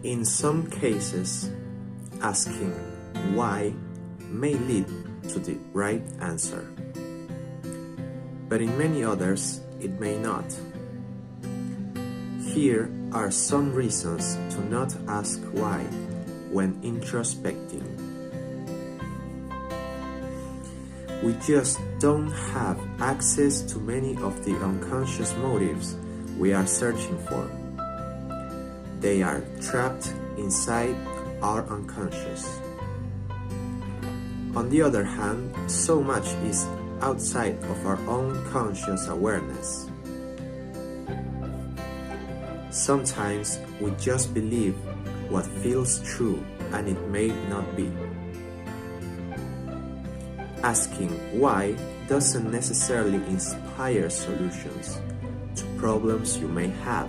In some cases, asking why may lead to the right answer, but in many others it may not. Here are some reasons to not ask why when introspecting. We just don't have access to many of the unconscious motives we are searching for. They are trapped inside our unconscious. On the other hand, so much is outside of our own conscious awareness. Sometimes we just believe what feels true and it may not be. Asking why doesn't necessarily inspire solutions to problems you may have.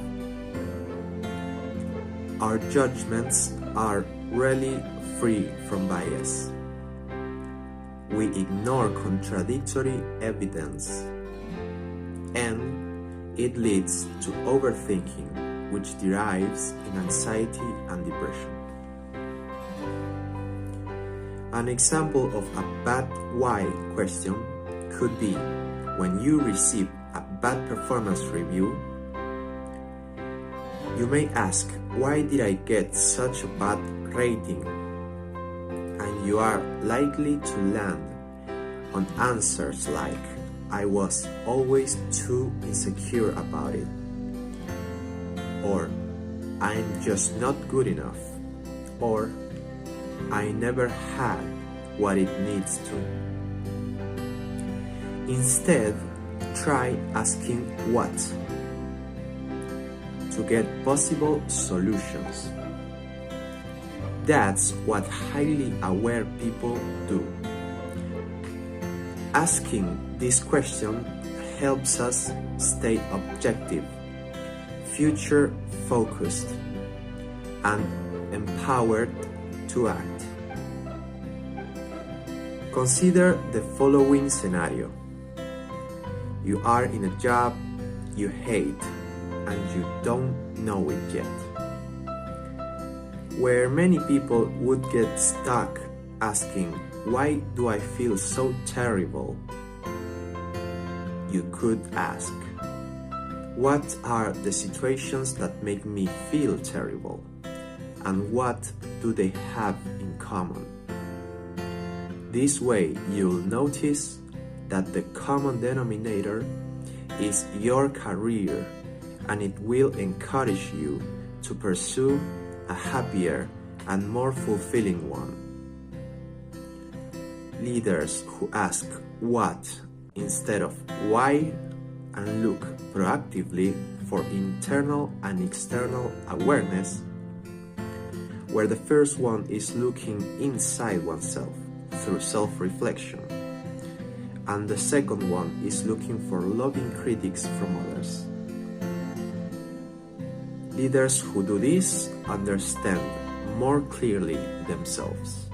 Our judgments are rarely free from bias. We ignore contradictory evidence, and it leads to overthinking, which derives in anxiety and depression. An example of a bad why question could be when you receive a bad performance review. You may ask, why did I get such a bad rating? And you are likely to land on answers like, I was always too insecure about it, or I'm just not good enough, or I never had what it needs to. Instead, try asking what to get possible solutions. That's what highly aware people do. Asking this question helps us stay objective, future-focused, and empowered to act. Consider the following scenario. You are in a job you hate and you don't know it yet. Where many people would get stuck asking, why do I feel so terrible? You could ask, what are the situations that make me feel terrible? And what do they have in common? This way, you'll notice that the common denominator is your career, and it will encourage you to pursue a happier and more fulfilling one. Leaders who ask what instead of why and look proactively for internal and external awareness, where the first one is looking inside oneself through self-reflection, and the second one is looking for loving critics from others. Leaders who do this understand more clearly themselves.